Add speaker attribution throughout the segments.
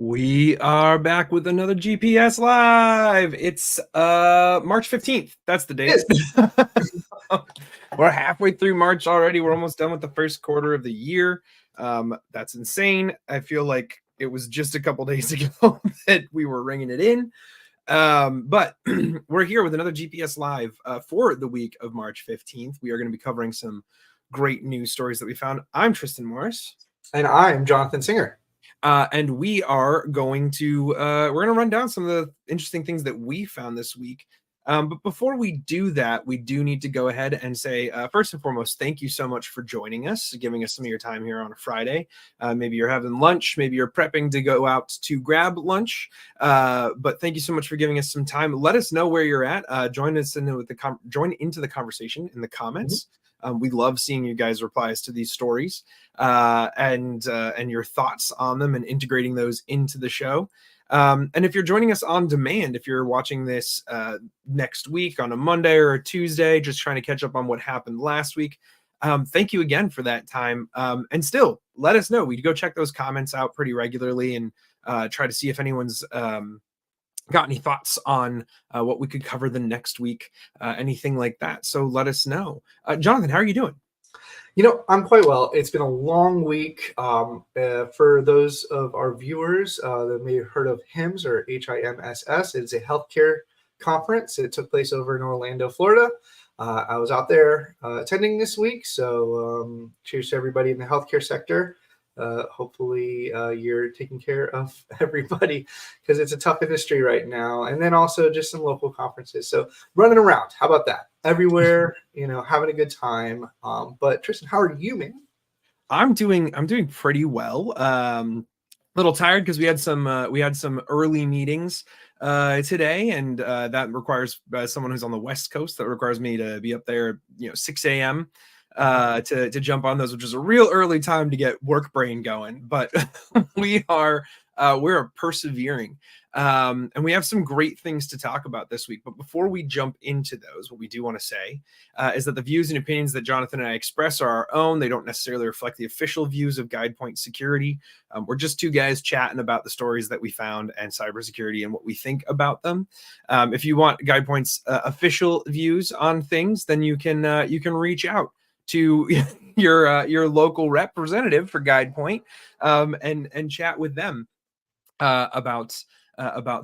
Speaker 1: We are back with another GPS Live. It's March 15th. That's the date. We're halfway through March already. We're almost done with the first quarter of the year. That's insane. I feel like it was just a couple days ago that we were ringing it in. But we're here with another GPS Live for the week of March 15th. We are going to be covering some great news stories that we found. I'm Tristan Morris.
Speaker 2: And I'm Jonathan Singer.
Speaker 1: And we are going to we're going to run down some of the interesting things that we found this week. But before we do that, we do need to go ahead and say, first and foremost, thank you so much for joining us, giving us some of your time here on a Friday. Maybe you're having lunch, maybe you're prepping to go out to grab lunch. But thank you so much for giving us some time. Let us know where you're at. Join us join into the conversation in the comments. We love seeing you guys' replies to these stories and your thoughts on them and integrating those into the show. And if you're joining us on demand, if you're watching this next week on a Monday or a Tuesday, just trying to catch up on what happened last week, thank you again for that time. And still, let us know. We go check those comments out pretty regularly and try to see if anyone's got any thoughts on what we could cover the next week, anything like that. So let us know. Jonathan, how are you doing?
Speaker 2: You know, I'm quite well. It's been a long week. For those of our viewers that may have heard of HIMSS or HIMSS, it's a healthcare conference. It took place over in Orlando, Florida. I was out there attending this week. So cheers to everybody in the healthcare sector. Hopefully you're taking care of everybody because it's a tough industry right now. And then also just some local conferences. So running around, how about that? Everywhere, having a good time. But Tristan, how are you, man?
Speaker 1: I'm doing pretty well. A little tired because we had some early meetings today, and that requires someone who's on the West Coast. That requires me to be up there, 6 a.m. To jump on those, which is a real early time to get work brain going. But we're persevering. And we have some great things to talk about this week. But before we jump into those, what we do want to say is that the views and opinions that Jonathan and I express are our own. They don't necessarily reflect the official views of GuidePoint Security. We're just two guys chatting about the stories that we found and cybersecurity and what we think about them. If you want GuidePoint's official views on things, then you can reach out to your local representative for GuidePoint and chat with them about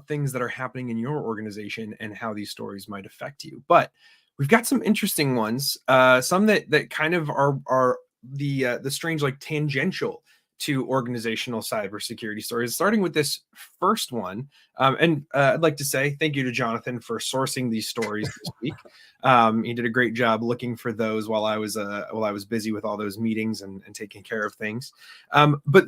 Speaker 1: things that are happening in your organization and how these stories might affect you. But we've got some interesting ones, some that kind of are the strange, like tangential to organizational cybersecurity stories, starting with this first one. And I'd like to say thank you to Jonathan for sourcing these stories this week. He did a great job looking for those while I was busy with all those meetings and taking care of things. But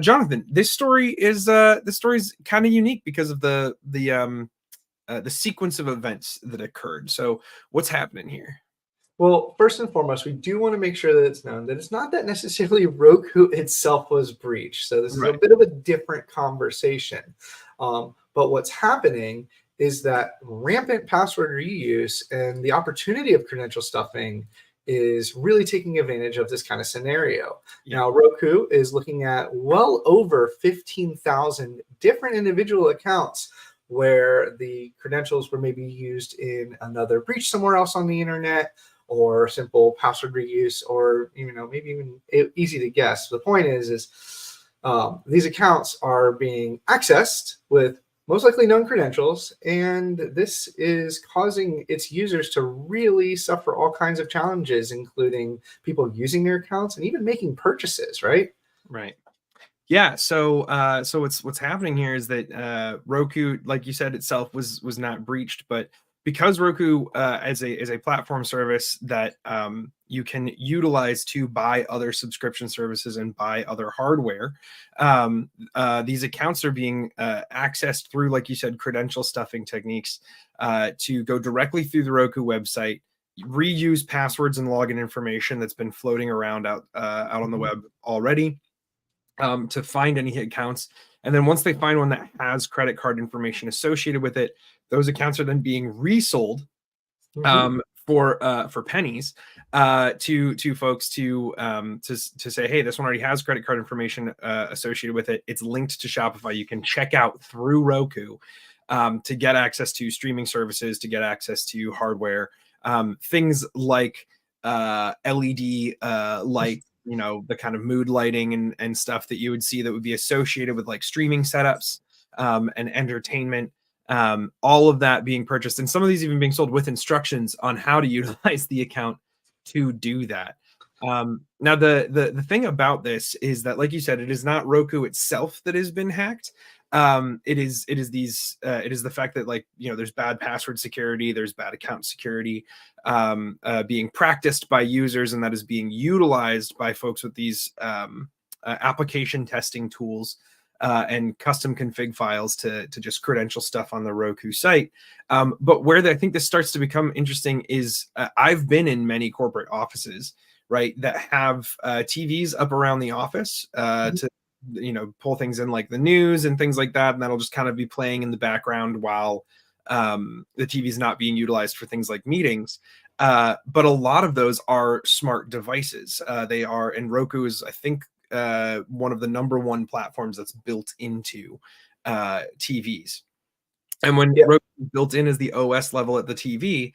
Speaker 1: Jonathan, this story is kind of unique because of the sequence of events that occurred. So what's happening here?
Speaker 2: Well, first and foremost, we do want to make sure that it's known that it's not that necessarily Roku itself was breached. So this is a bit of a different conversation. But what's happening is that rampant password reuse and the opportunity of credential stuffing is really taking advantage of this kind of scenario. Yeah. Now, Roku is looking at well over 15,000 different individual accounts where the credentials were maybe used in another breach somewhere else on the internet, or simple password reuse, or maybe even easy to guess. The point is these accounts are being accessed with most likely known credentials, and this is causing its users to really suffer all kinds of challenges, including people using their accounts and even making purchases. Right.
Speaker 1: Yeah. So what's happening here is that Roku, like you said, itself was not breached, but because Roku as a platform service that you can utilize to buy other subscription services and buy other hardware, these accounts are being accessed through, like you said, credential stuffing techniques to go directly through the Roku website, reuse passwords and login information that's been floating around out on the web already, to find any accounts. And then once they find one that has credit card information associated with it, those accounts are then being resold for pennies to folks to say, hey, this one already has credit card information associated with it. It's linked to Shopify. You can check out through Roku to get access to streaming services, to get access to hardware, things like LED light, the kind of mood lighting and stuff that you would see that would be associated with like streaming setups and entertainment. All of that being purchased, and some of these even being sold with instructions on how to utilize the account to do that. Now, the thing about this is that, like you said, it is not Roku itself that has been hacked. It is the fact that, like, there's bad password security, there's bad account security being practiced by users, and that is being utilized by folks with these application testing tools and custom config files to just credential stuff on the Roku site. But where I think this starts to become interesting is I've been in many corporate offices, right, that have TVs up around the office to pull things in like the news and things like that, and that'll just kind of be playing in the background while the TV is not being utilized for things like meetings. But a lot of those are smart devices. They are, and Roku is, I think, one of the number one platforms that's built into TVs. And when Roku is built in as the OS level at the TV,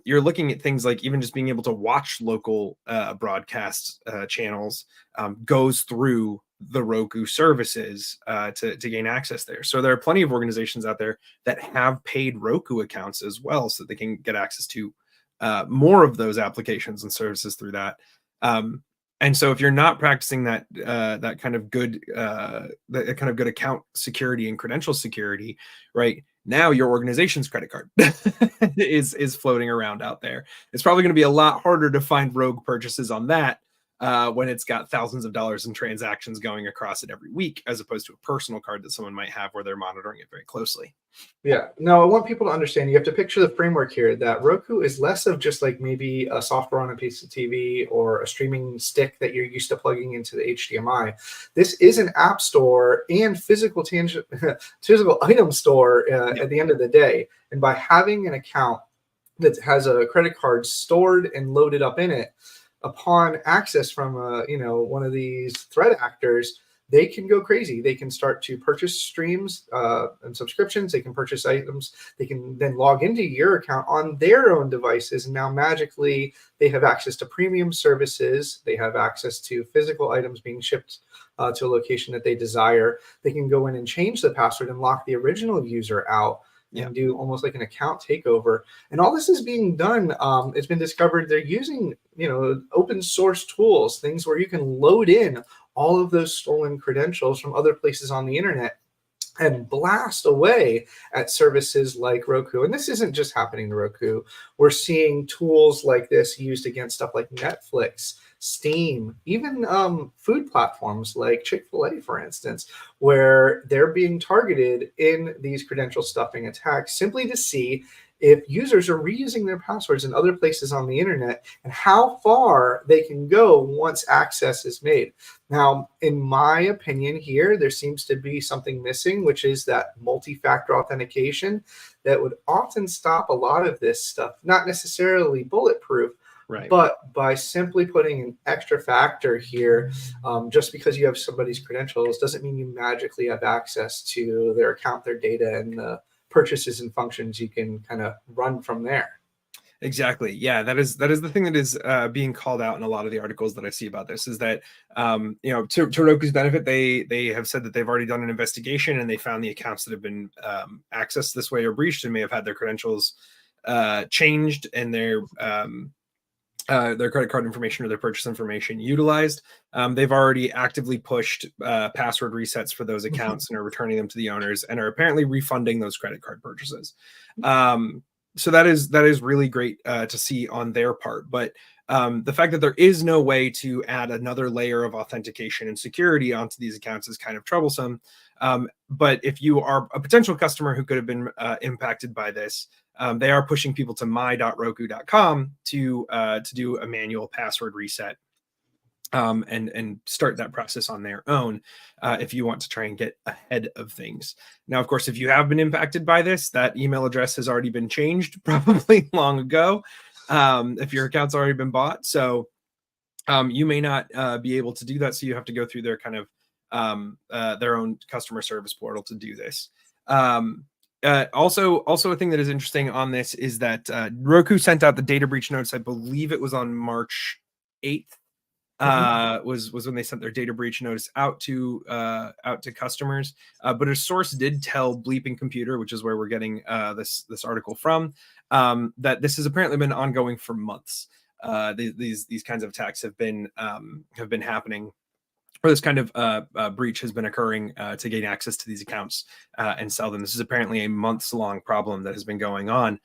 Speaker 1: you're looking at things like even just being able to watch local broadcast channels goes through the Roku services to gain access there. So there are plenty of organizations out there that have paid Roku accounts as well, so that they can get access to more of those applications and services through that. And so if you're not practicing that kind of good account security and credential security, right, now your organization's credit card is floating around out there. It's probably going to be a lot harder to find rogue purchases on that when it's got thousands of dollars in transactions going across it every week, as opposed to a personal card that someone might have where they're monitoring it very closely.
Speaker 2: Yeah, no, I want people to understand, you have to picture the framework here, that Roku is less of just like maybe a software on a piece of TV or a streaming stick that you're used to plugging into the HDMI. This is an app store and physical item store at the end of the day. And by having an account that has a credit card stored and loaded up in it, upon access from one of these threat actors, they can go crazy. They can start to purchase streams and subscriptions. They can purchase items. They can then log into your account on their own devices. And now magically they have access to premium services. They have access to physical items being shipped to a location that they desire. They can go in and change the password and lock the original user out and do almost like an account takeover. And all this is being done. It's been discovered they're using, open source tools, things where you can load in all of those stolen credentials from other places on the internet and blast away at services like Roku. And this isn't just happening to Roku. We're seeing tools like this used against stuff like Netflix, Steam, even food platforms like Chick-fil-A, for instance, where they're being targeted in these credential stuffing attacks simply to see if users are reusing their passwords in other places on the internet and how far they can go once access is made. Now, in my opinion here, there seems to be something missing, which is that multi-factor authentication that would often stop a lot of this stuff, not necessarily bulletproof, right, but by simply putting an extra factor here, just because you have somebody's credentials doesn't mean you magically have access to their account, their data, and the purchases and functions you can kind of run from there.
Speaker 1: Exactly. Yeah, that is the thing that is being called out in a lot of the articles that I see about this, is that to Roku's benefit, they have said that they've already done an investigation and they found the accounts that have been accessed this way or breached and may have had their credentials changed and their credit card information or their purchase information utilized. They've already actively pushed password resets for those accounts and are returning them to the owners and are apparently refunding those credit card purchases. So that is really great to see on their part. But the fact that there is no way to add another layer of authentication and security onto these accounts is kind of troublesome. But if you are a potential customer who could have been impacted by this, they are pushing people to my.roku.com to do a manual password reset and start that process on their own if you want to try and get ahead of things. Now, of course, if you have been impacted by this, that email address has already been changed probably long ago. if your account's already been bought. So you may not be able to do that. So you have to go through their kind of their own customer service portal to do this. Also a thing that is interesting on this is that Roku sent out the data breach notice. I believe it was on March 8th. Was when they sent their data breach notice out to customers. But a source did tell Bleeping Computer, which is where we're getting this article from, that this has apparently been ongoing for months. These kinds of attacks have been happening, or this kind of breach has been occurring to gain access to these accounts and sell them. This is apparently a months-long problem that has been going on.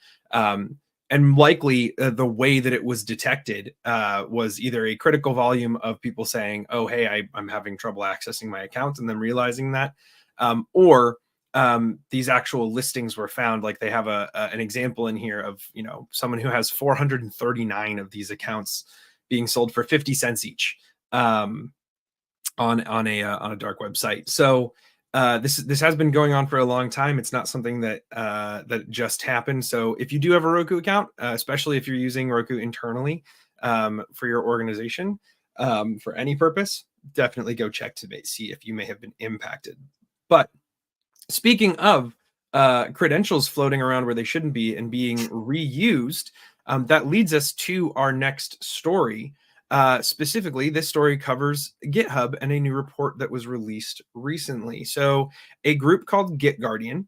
Speaker 1: And likely the way that it was detected was either a critical volume of people saying, oh, hey, I'm having trouble accessing my account, and then realizing that, or these actual listings were found. Like they have an example in here of, someone who has 439 of these accounts being sold for 50 cents each on a dark website. So this has been going on for a long time. It's not something that just happened. So if you do have a Roku account, especially if you're using Roku internally for your organization for any purpose, definitely go check to see if you may have been impacted. But speaking of credentials floating around where they shouldn't be and being reused, that leads us to our next story. Specifically, this story covers GitHub and a new report that was released recently. So a group called GitGuardian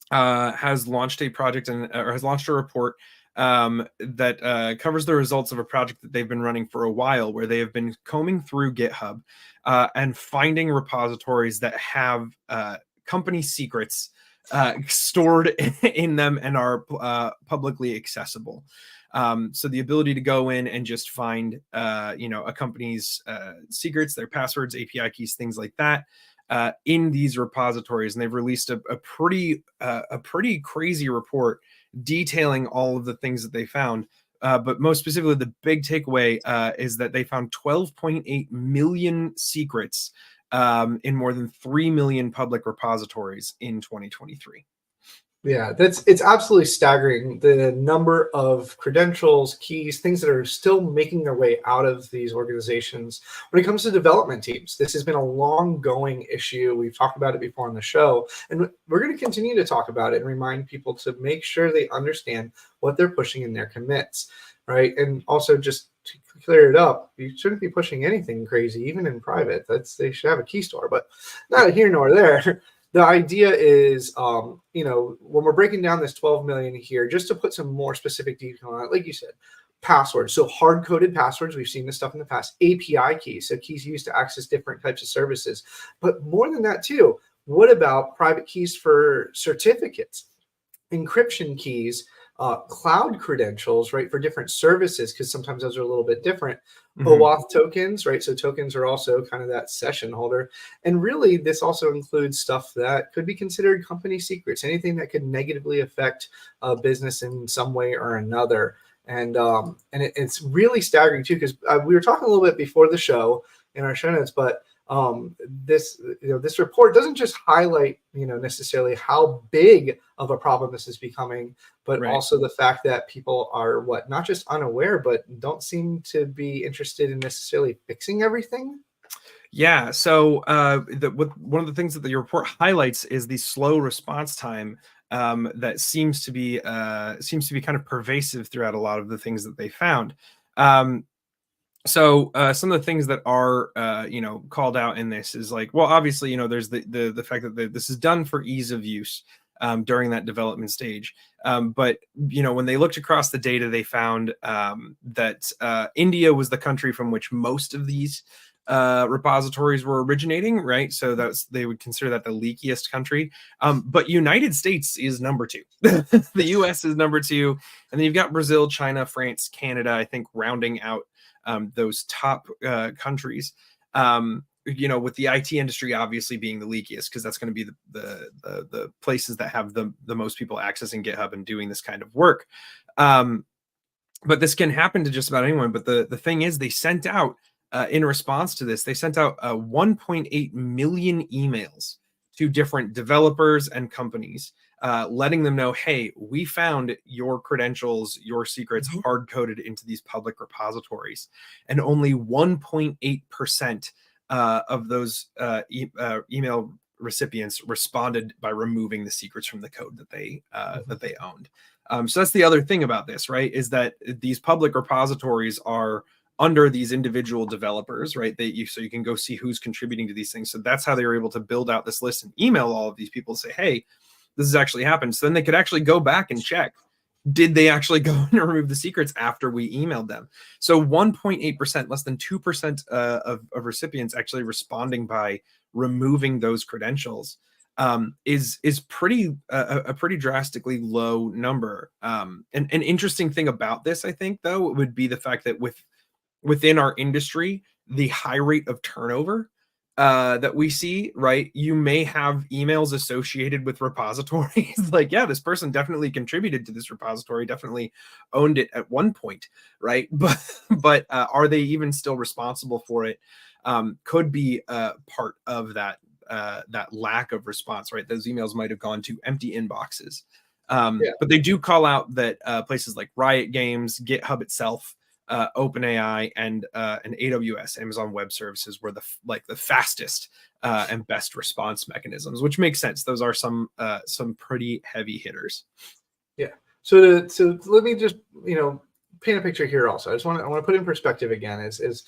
Speaker 1: has launched a project or has launched a report that covers the results of a project that they've been running for a while, where they have been combing through GitHub and finding repositories that have company secrets stored in them and are publicly accessible. So the ability to go in and just find, a company's secrets, their passwords, API keys, things like that, in these repositories. And they've released a pretty crazy report detailing all of the things that they found. But most specifically, the big takeaway is that they found 12.8 million secrets in more than 3 million public repositories in 2023.
Speaker 2: Yeah, it's absolutely staggering, the number of credentials, keys, things that are still making their way out of these organizations. When it comes to development teams, this has been a long-going issue. We've talked about it before on the show, and we're going to continue to talk about it and remind people to make sure they understand what they're pushing in their commits, right? And also, just to clear it up, you shouldn't be pushing anything crazy, even in private. They should have a key store, but not here nor there. The idea is, when we're breaking down this 12 million here, just to put some more specific detail on it, like you said, passwords. So hard-coded passwords, we've seen this stuff in the past. API keys, so keys used to access different types of services. But more than that too, what about private keys for certificates, encryption keys, cloud credentials, right, for different services, because sometimes those are a little bit different. OAuth tokens, right? So tokens are also kind of that session holder. And really, this also includes stuff that could be considered company secrets, anything that could negatively affect a business in some way or another. And it's really staggering too, because we were talking a little bit before the show in our show notes, but this report doesn't just highlight necessarily how big of a problem this is becoming, but
Speaker 1: right.
Speaker 2: Also the fact that people are not just unaware, but don't seem to be interested in necessarily fixing everything.
Speaker 1: Yeah. So one of the things that the report highlights is the slow response time that seems to be kind of pervasive throughout a lot of the things that they found. So some of the things that are called out in this is like, well, obviously, there's the fact that this is done for ease of use during that development stage. But when they looked across the data, they found that India was the country from which most of these repositories were originating, right? So they would consider that the leakiest country. But United States is number 2. The US is number 2, and then you've got Brazil, China, France, Canada, I think, rounding out those top countries. With the IT industry obviously being the leakiest, because that's going to be the places that have the most people accessing GitHub and doing this kind of work. But this can happen to just about anyone. But the thing is, they sent out in response to this, they sent out 1.8 million emails to different developers and companies letting them know, hey, we found your credentials, your secrets
Speaker 2: Mhm.
Speaker 1: hard coded into these public repositories, and only 1.8% of those email recipients responded by removing the secrets from the code that they owned. So that's the other thing about this, right? Is that these public repositories are under these individual developers, right? So you can go see who's contributing to these things. So that's how they were able to build out this list and email all of these people, say, hey, this has actually happened. So then they could actually go back and check, did they actually go and remove the secrets after we emailed them? So 1.8%, less than 2% of recipients actually responding by removing those credentials is pretty a pretty drastically low number. And an interesting thing about this, I think, though, would be the fact that within our industry, the high rate of turnover that we see, right? You may have emails associated with repositories like, yeah, this person definitely contributed to this repository, definitely owned it at one point, right? But are they even still responsible for it? Could be part of that lack of response, right? Those emails might have gone to empty inboxes.
Speaker 2: Yeah.
Speaker 1: But they do call out that places like Riot Games, GitHub itself, OpenAI, and AWS, Amazon Web Services, were the fastest and best response mechanisms, which makes sense. Those are some pretty heavy hitters.
Speaker 2: Yeah. So let me just paint a picture here. Also, I want to put in perspective again. Is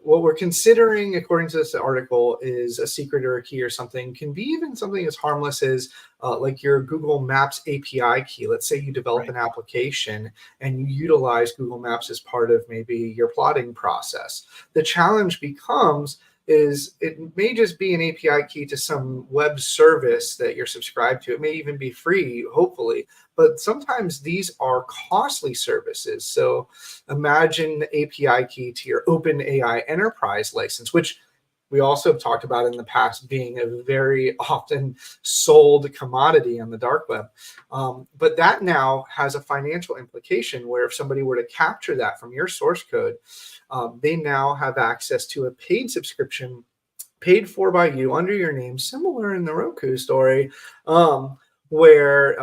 Speaker 2: what we're considering, according to this article, is a secret or a key or something, can be even something as harmless as like your Google Maps API key. Let's say you develop an application and you utilize Google Maps as part of maybe your plotting process. The challenge becomes is it may just be an API key to some web service that you're subscribed to. It may even be free, hopefully, but sometimes these are costly services. So imagine the API key to your OpenAI enterprise license, which we also have talked about in the past being a very often sold commodity on the dark web. But that now has a financial implication where if somebody were to capture that from your source code, they now have access to a paid subscription paid for by you under your name, similar in the Roku story, where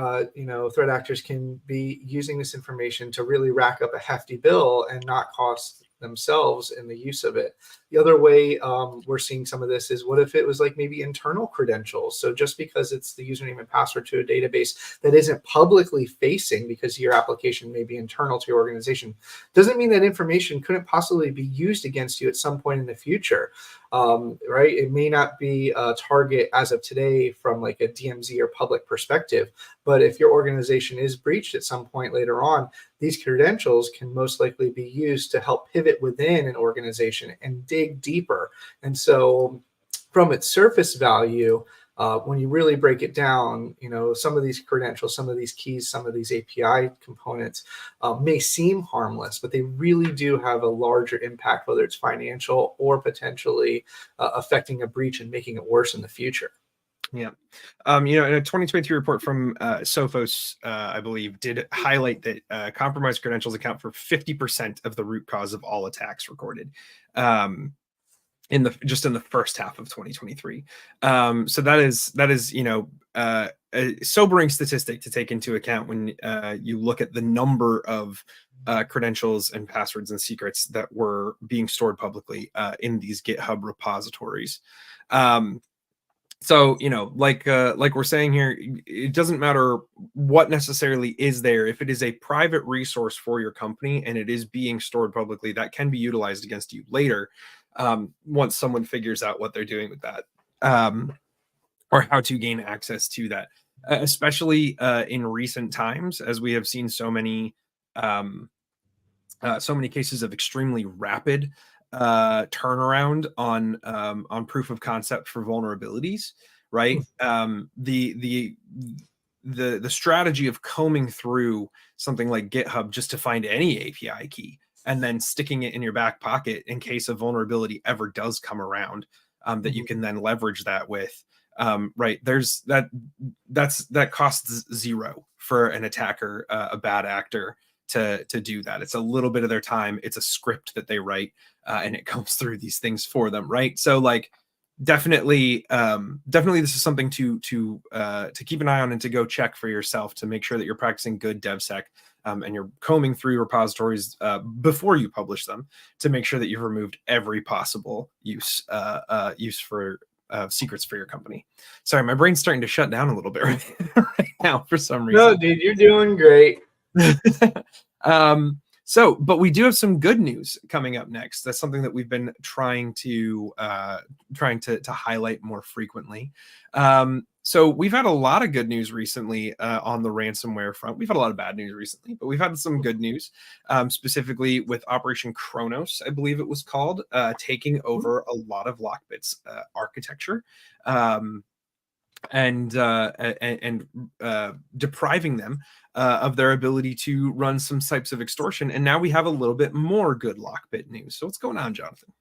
Speaker 2: threat actors can be using this information to really rack up a hefty bill and not cost themselves in the use of it. The other way we're seeing some of this is, what if it was like maybe internal credentials? So just because it's the username and password to a database that isn't publicly facing, because your application may be internal to your organization, doesn't mean that information couldn't possibly be used against you at some point in the future. Right? It may not be a target as of today from like a DMZ or public perspective, but if your organization is breached at some point later on, these credentials can most likely be used to help pivot within an organization and dig deeper. And so from its surface value, when you really break it down, some of these credentials, some of these keys, some of these API components may seem harmless, but they really do have a larger impact, whether it's financial or potentially affecting a breach and making it worse in the future.
Speaker 1: Yeah. In a 2023 report from Sophos, I believe, did highlight that compromised credentials account for 50% of the root cause of all attacks recorded in the first half of 2023. So that is a sobering statistic to take into account when you look at the number of credentials and passwords and secrets that were being stored publicly in these GitHub repositories. So, like we're saying here, it doesn't matter what necessarily is there. If it is a private resource for your company and it is being stored publicly, that can be utilized against you later once someone figures out what they're doing with that or how to gain access to that, especially in recent times, as we have seen so many cases of extremely rapid turnaround on proof of concept for vulnerabilities, right? The strategy of combing through something like GitHub just to find any API key and then sticking it in your back pocket in case a vulnerability ever does come around, that you can then leverage that with, right? There's that costs zero for an attacker, a bad actor, to do that. It's a little bit of their time. It's a script that they write, and it comes through these things for them, right? So like definitely this is something to keep an eye on and to go check for yourself to make sure that you're practicing good DevSec, and you're combing through repositories before you publish them to make sure that you've removed every possible use for secrets for your company. Sorry, my brain's starting to shut down a little bit right now for some reason.
Speaker 2: No, dude, you're doing great.
Speaker 1: But we do have some good news coming up next. That's something that we've been trying to highlight more frequently. So we've had a lot of good news recently on the ransomware front. We've had a lot of bad news recently, but we've had some good news, specifically with Operation Kronos, I believe it was called, taking over a lot of Lockbit's architecture. And depriving them of their ability to run some types of extortion. And now we have a little bit more good Lockbit news. So what's going on, Jonathan?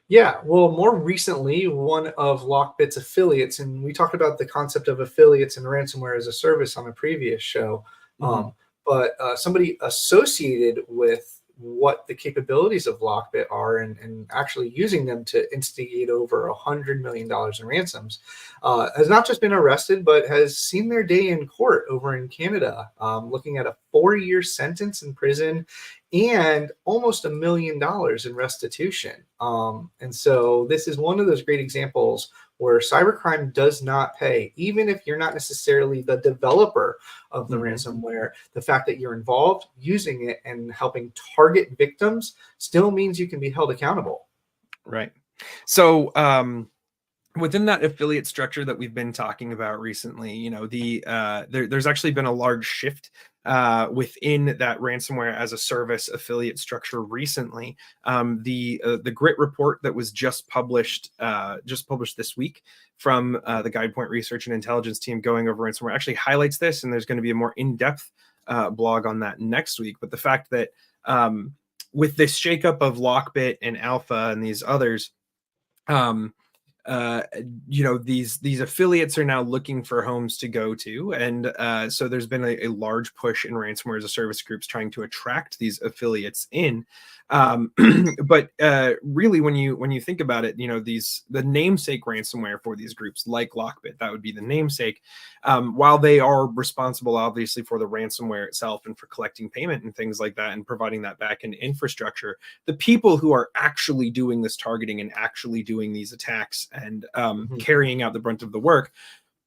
Speaker 2: Yeah, well, more recently, one of Lockbit's affiliates, and we talked about the concept of affiliates and ransomware as a service on a previous show, but somebody associated with what the capabilities of Lockbit are and actually using them to instigate over $100 million in ransoms has not just been arrested, but has seen their day in court over in Canada, looking at a 4-year sentence in prison and almost $1 million in restitution. And so this is one of those great examples where cybercrime does not pay, even if you're not necessarily the developer of the ransomware. The fact that you're involved using it and helping target victims still means you can be held accountable.
Speaker 1: Right. So within that affiliate structure that we've been talking about recently, you know, there's actually been a large shift within that ransomware as a service affiliate structure recently. The Grit report that was just published this week from the GuidePoint Research and Intelligence team going over ransomware actually highlights this, and there's going to be a more in-depth blog on that next week. But the fact that with this shakeup of Lockbit and Alpha and these others, you know, these affiliates are now looking for homes to go to, and so there's been a large push in ransomware as a service groups trying to attract these affiliates in. But really, when you think about it, you know, the namesake ransomware for these groups like Lockbit, that would be the namesake, while they are responsible obviously for the ransomware itself and for collecting payment and things like that and providing that backend infrastructure, the people who are actually doing this targeting and actually doing these attacks and carrying out the brunt of the work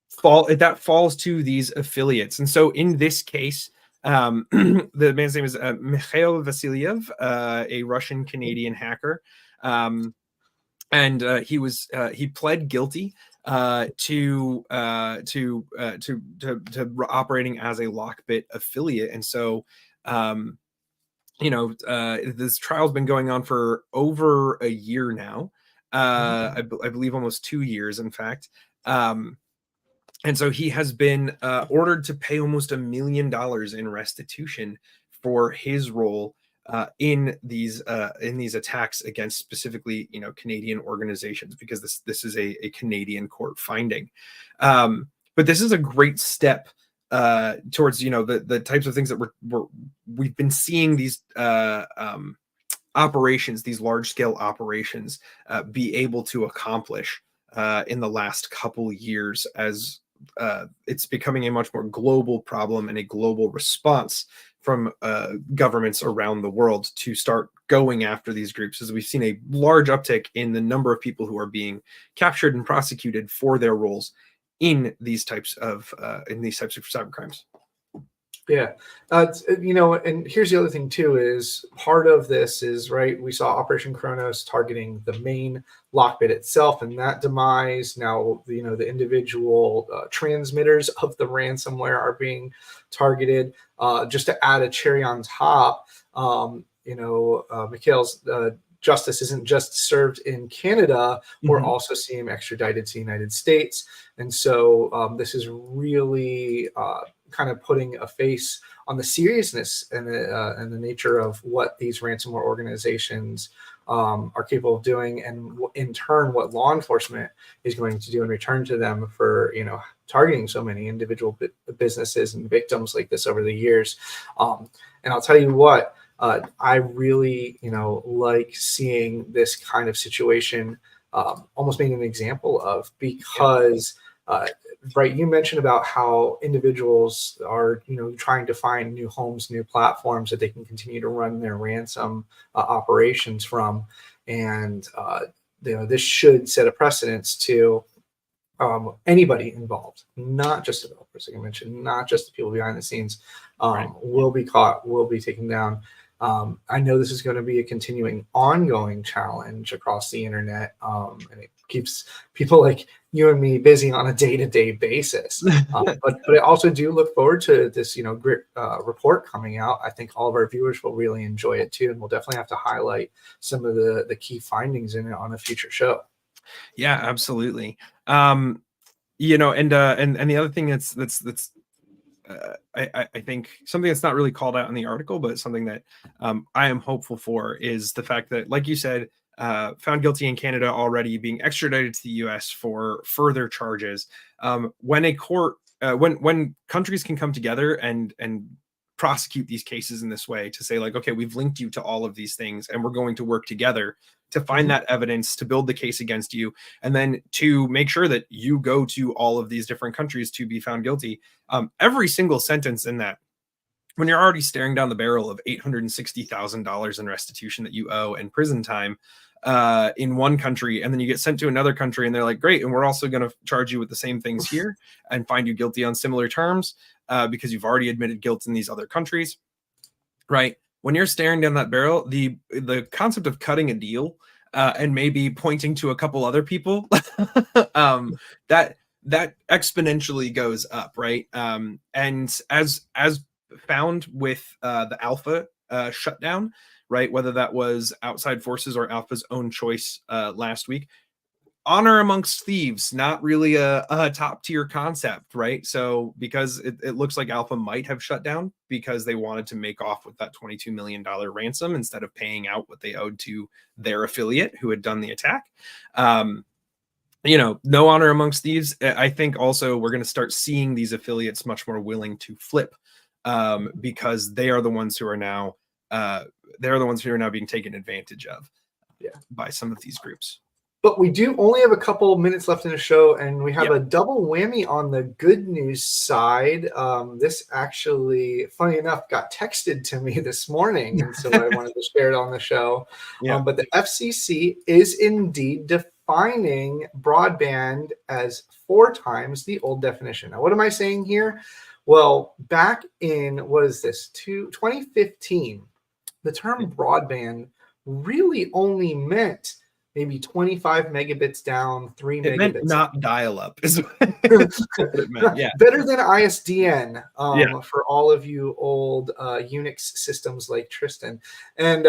Speaker 1: falls to these affiliates. And so in this case, the man's name is Mikhail Vasilyev, a Russian Canadian hacker, and he pled guilty to operating as a Lockbit affiliate. And so you know, this trial's been going on for over a year now. I believe almost 2 years, in fact. And so he has been ordered to pay almost $1 million in restitution for his role in these attacks against specifically, you know, Canadian organizations, because this is a Canadian court finding. But this is a great step towards, you know, the types of things that we've been seeing these operations, these large scale operations, be able to accomplish in the last couple years, as it's becoming a much more global problem and a global response from governments around the world to start going after these groups, as we've seen a large uptick in the number of people who are being captured and prosecuted for their roles in these types of cyber crimes.
Speaker 2: Yeah. You know, and here's the other thing too, is part of this is, right, we saw Operation Kronos targeting the main Lockbit itself and that demise. Now, you know, the individual transmitters of the ransomware are being targeted. Just to add a cherry on top, you know, Mikhail's justice isn't just served in Canada, we're also seeing him extradited to the United States. And so this is really kind of putting a face on the seriousness and the nature of what these ransomware organizations are capable of doing, and in turn what law enforcement is going to do in return to them for, you know, targeting so many individual businesses and victims like this over the years. And I'll tell you what, I really, you know, like seeing this kind of situation almost made an example of, because right, you mentioned about how individuals are, trying to find new homes, new platforms that they can continue to run their ransom operations from, and this should set a precedence to anybody involved, not just developers, like I mentioned, not just the people behind the scenes, will be caught, will be taken down. I know this is going to be a continuing, ongoing challenge across the internet, and it keeps people like you and me busy on a day-to-day basis. But I also do look forward to this, great report coming out. I think all of our viewers will really enjoy it too, and we'll definitely have to highlight some of the key findings in it on a future show.
Speaker 1: Yeah, absolutely. And the other thing that's I think something that's not really called out in the article, but something that I am hopeful for, is the fact that, like you said, found guilty in Canada already, being extradited to the US for further charges. When a court, when countries can come together and prosecute these cases in this way, to say like, okay, we've linked you to all of these things and we're going to work together to find that evidence, to build the case against you, and then to make sure that you go to all of these different countries to be found guilty. Every single sentence in that, when you're already staring down the barrel of $860,000 in restitution that you owe and prison time in one country, and then you get sent to another country and they're like, great, and we're also going to charge you with the same things here and find you guilty on similar terms because you've already admitted guilt in these other countries, right? When you're staring down that barrel, the concept of cutting a deal and maybe pointing to a couple other people, that exponentially goes up, right? And as found with the Alpha shutdown, right? Whether that was outside forces or Alpha's own choice last week, honor amongst thieves, not really a top tier concept, right? So because it looks like Alpha might have shut down because they wanted to make off with that $22 million ransom instead of paying out what they owed to their affiliate who had done the attack. No honor amongst thieves. I think also we're going to start seeing these affiliates much more willing to flip because they are the ones who are now being taken advantage of by some of these groups.
Speaker 2: But we do only have a couple minutes left in the show, and we have a double whammy on the good news side. This actually, funny enough, got texted to me this morning, and so I wanted to share it on the show. But the FCC is indeed defining broadband as 4 times the old definition. Now, what am I saying here? Well, back in, 2015, the term broadband really only meant maybe 25 megabits down, 3 megabits. It
Speaker 1: meant not dial-up is what it meant. Yeah.
Speaker 2: Better than ISDN for all of you old Unix systems like Tristan. And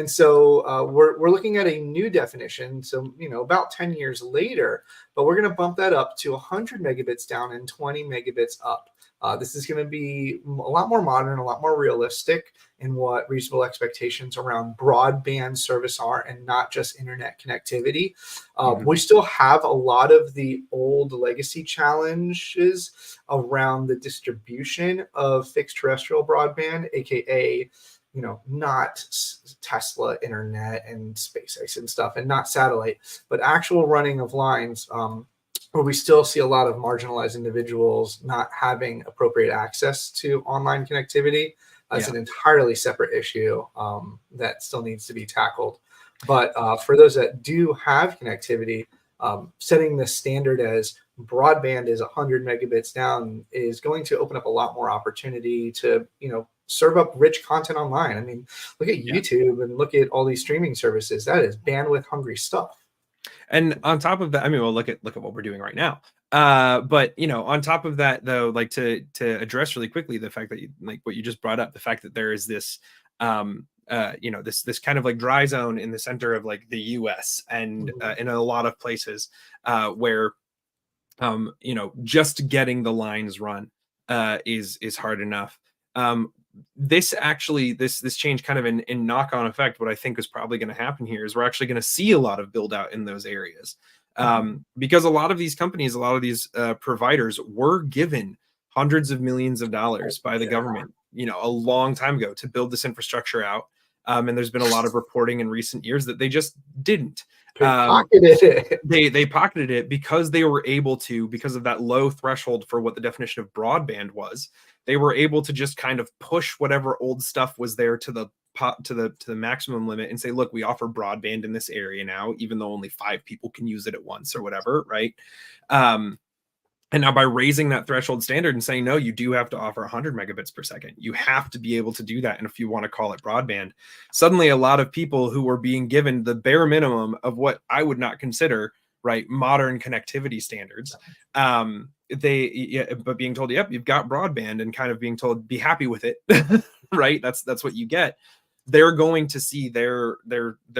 Speaker 2: so we're looking at a new definition. So, about 10 years later, but we're going to bump that up to 100 megabits down and 20 megabits up. This is going to be a lot more modern, a lot more realistic in what reasonable expectations around broadband service are, and not just internet connectivity. We still have a lot of the old legacy challenges around the distribution of fixed terrestrial broadband, aka not Tesla internet and SpaceX and stuff, and not satellite, but actual running of lines, where we still see a lot of marginalized individuals not having appropriate access to online connectivity. As an entirely separate issue that still needs to be tackled. But for those that do have connectivity, setting the standard as broadband is 100 megabits down is going to open up a lot more opportunity to, serve up rich content online. I mean, look at YouTube and look at all these streaming services. That is bandwidth hungry stuff.
Speaker 1: And on top of that, look at what we're doing right now. But on top of that, though, like to address really quickly the fact that what you just brought up, the fact that there is this this kind of like dry zone in the center of like the US and in a lot of places where just getting the lines run is hard enough. This change kind of in knock-on effect, what I think is probably going to happen here is we're actually going to see a lot of build out in those areas. Because a lot of these companies, a lot of these providers were given hundreds of millions of dollars by the government, a long time ago to build this infrastructure out. And there's been a lot of reporting in recent years that they just didn't.
Speaker 2: They pocketed it.
Speaker 1: They pocketed it because they were able to, because of that low threshold for what the definition of broadband was. They were able to just kind of push whatever old stuff was there to the maximum limit and say, look, we offer broadband in this area now, even though only 5 people can use it at once or whatever, right? And now by raising that threshold standard and saying, no, you do have to offer 100 megabits per second. You have to be able to do that. And if you want to call it broadband, suddenly a lot of people who were being given the bare minimum of what I would not consider, right, modern connectivity standards, but being told, yep, you've got broadband, and kind of being told, be happy with it, right? That's what you get. They're going to see their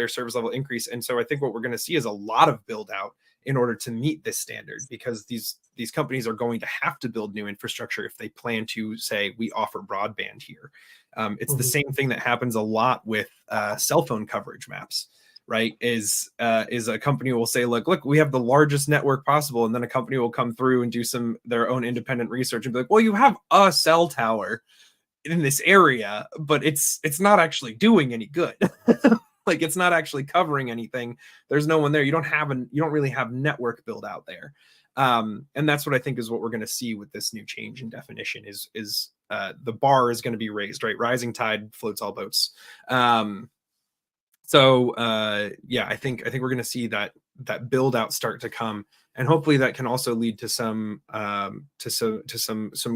Speaker 1: service level increase. And so I think what we're going to see is a lot of build out in order to meet this standard, because these companies are going to have to build new infrastructure if they plan to say, we offer broadband here. It's the same thing that happens a lot with cell phone coverage maps, right? Is a company will say, look, we have the largest network possible. And then a company will come through and do their own independent research and be like, well, you have a cell tower in this area, but it's not actually doing any good. Like, it's not actually covering anything. There's no one there. You don't really have network build out there. And that's what I think is what we're going to see with this new change in definition is the bar is going to be raised, right? Rising tide floats all boats. Yeah, I think we're going to see that build out start to come, and hopefully that can also lead to some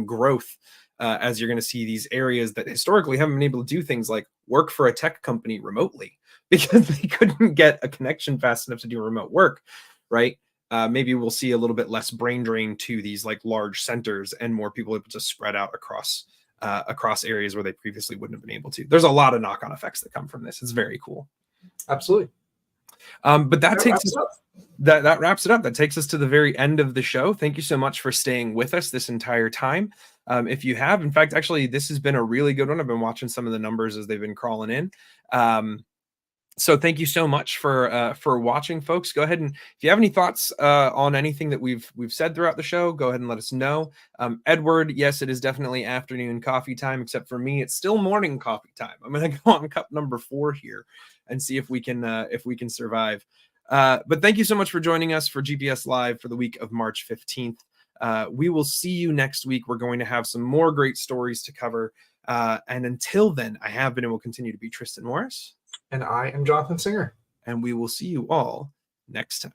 Speaker 1: growth. As you're going to see these areas that historically haven't been able to do things like work for a tech company remotely because they couldn't get a connection fast enough to do remote work, right? Maybe we'll see a little bit less brain drain to these like large centers and more people able to spread out across areas where they previously wouldn't have been able to. There's a lot of knock-on effects that come from this. It's very cool.
Speaker 2: Absolutely.
Speaker 1: But that wraps it up. That takes us to the very end of the show. Thank you so much for staying with us this entire time. If you have, in fact, actually, this has been a really good one. I've been watching some of the numbers as they've been crawling in. So thank you so much for watching, folks. Go ahead, and if you have any thoughts on anything that we've said throughout the show, go ahead and let us know. Edward, yes, it is definitely afternoon coffee time, except for me, it's still morning coffee time. I'm going to go on cup number 4 here and see if we can survive. But thank you so much for joining us for GPS Live for the week of March 15th. We will see you next week. We're going to have some more great stories to cover. And until then, I have been and will continue to be Tristan Morris.
Speaker 2: And I am Jonathan Singer.
Speaker 1: And we will see you all next time.